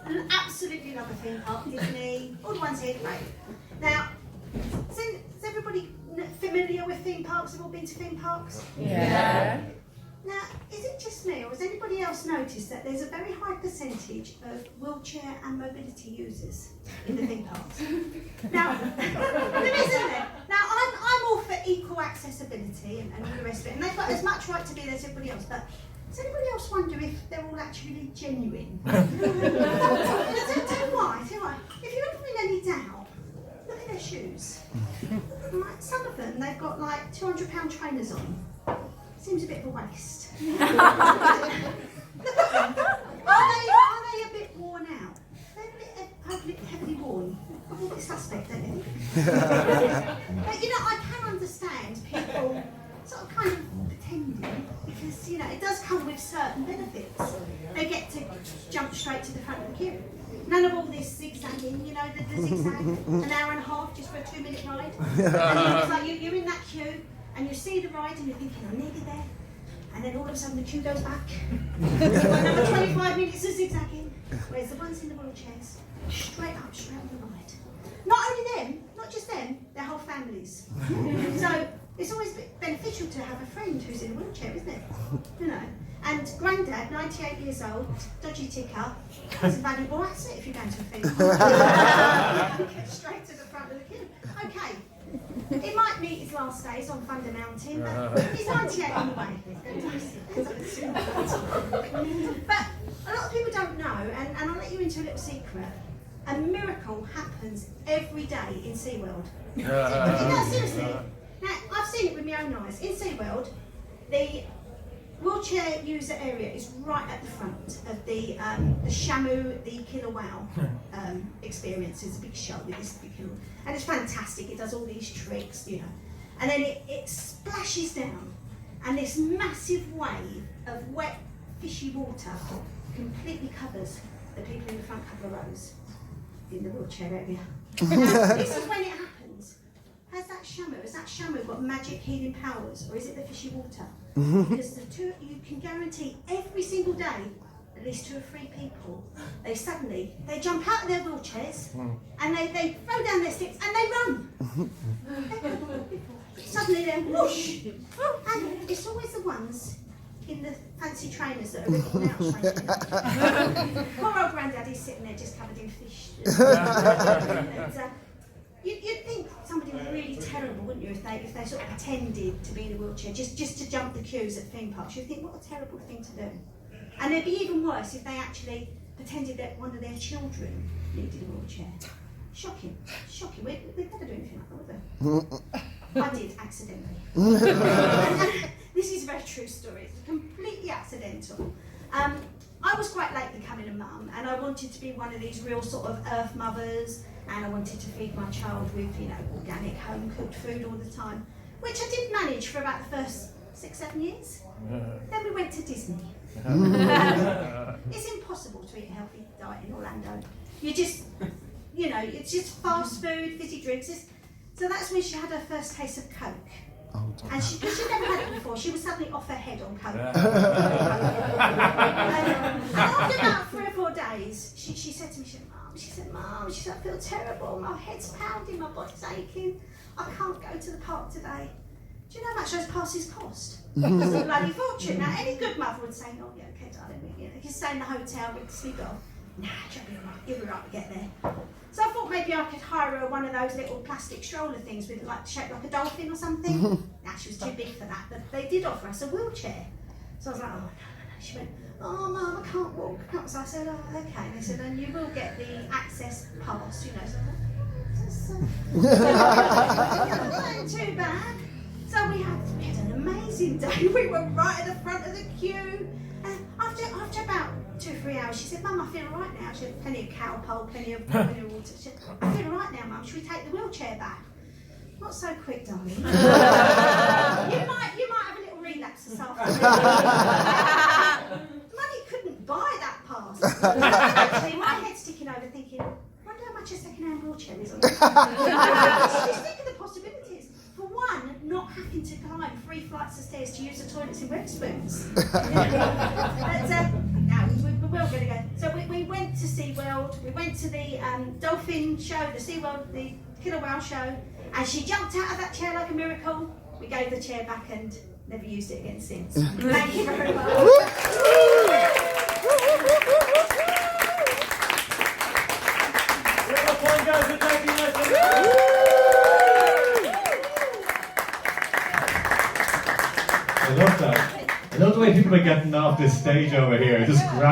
Absolutely love a theme park, Disney, all the ones here, great. Now, is everybody familiar with theme parks? Have all been to theme parks? Yeah. Now, is it just me, or has anybody else noticed that there's a very high percentage of wheelchair and mobility users in the theme parks? Now, there is, isn't there? Now, I'm all for equal accessibility and all the rest of it, and they've got as much right to be there as everybody else, but does anybody else wonder if they're all actually genuine? Tell you why. If you're ever in any doubt, look at their shoes. Right, some of them, they've got like £200 trainers on. Seems a bit of a waste. Are they a bit worn out? They're a bit heavily worn. I'm a bit suspect, don't you? But you know, I can understand people sort of kind of pretending, because you know it does come with certain benefits. They get to jump straight to the front of the queue. None of all this zigzagging, you know, the zigzag, an hour and a half just for a 2-minute ride. And it's like you're in that queue and you see the ride and you're thinking, I'm nearly there. And then all of a sudden the queue goes back. Another 25 minutes of zigzagging. Whereas the ones in the wheelchairs, straight up, straight on the ride. Not only them, not just them, their whole families. So it's always beneficial to have a friend who's in a wheelchair, isn't it? You know. And Grandad, 98 years old, dodgy ticker, is a valuable asset if you're going to a theme park. Get straight to the front of the queue. Okay. It might meet his last days on Thunder Mountain, but he's 98 anyway. But a lot of people don't know, and I'll let you into a little secret. A miracle happens every day in SeaWorld. No, seriously. Now, I've seen it with my own eyes. In SeaWorld, the wheelchair user area is right at the front of the Shamu, the Killer Wow experience. It's a big show with this big killer, and it's fantastic. It does all these tricks, you know, and then it splashes down, and this massive wave of wet, fishy water completely covers the people in the front couple of rows in the wheelchair area. Now, this is when it happens. Has that Shamu got magic healing powers, or is it the fishy water? Because the two, you can guarantee every single day, at least 2 or 3 people, they jump out of their wheelchairs and they throw down their sticks and they run. Suddenly they're whoosh, and it's always the ones in the fancy trainers that are ripping out straight away. Poor old Granddaddy's sitting there just covered in fish. You'd think somebody was really terrible, wouldn't you, if they sort of pretended to be in a wheelchair just to jump the queues at theme parks. You'd think, what a terrible thing to do. And it'd be even worse if they actually pretended that one of their children needed a wheelchair. Shocking. We'd never do anything like that, would we? I did, accidentally. This is a very true story. It's completely accidental. I was quite late becoming a mum, and I wanted to be one of these real sort of earth mothers, and I wanted to feed my child with, you know, organic home cooked food all the time, which I did manage for about the first 6-7 years. Then we went to Disney. It's impossible to eat a healthy diet in Orlando. You just, you know, it's just fast food, fizzy drinks. So that's when she had her first taste of Coke. And she'd never had it before, she was suddenly off her head on Coke. And after about 3 or 4 days, she said to me, Mum, I feel terrible, my head's pounding, my body's aching, I can't go to the park today. Do you know how much those passes cost? It's a bloody fortune. Now, any good mother would say, oh yeah, okay darling, you can stay in the hotel, we can sleep off. Nah, you'll be right to get there. So I thought maybe I could hire her one of those little plastic stroller things with like shaped like a dolphin or something. Nah, she was too big for that, but they did offer us a wheelchair. So I was like, oh no. She went, oh Mum, I can't walk. So I said, oh okay. And they said, and you will get the access pass, you know. So that ain't too bad. So we had an amazing day. We were right at the front of the queue. And after about 2 or 3 hours, she said, Mum, I feel all right now. She had plenty of cowpole, plenty of water. She said, I feel all right now, Mum. Should we take the wheelchair back? Not so quick, darling. you might have a little relapse this afternoon. Money couldn't buy that pass. Actually, my head's ticking over thinking, I wonder how much a second-hand wheelchair is on this. Just think of the possibilities. For one, not having to climb 3 flights of stairs to use the toilets in Wetherspoons. But now we were going to go. So we went to SeaWorld, we went to the dolphin show, the SeaWorld, the killer whale show, and she jumped out of that chair like a miracle. We gave the chair back and never used it again since. Thank you very much. I love that. I love the way people are getting off this stage over here. Just grab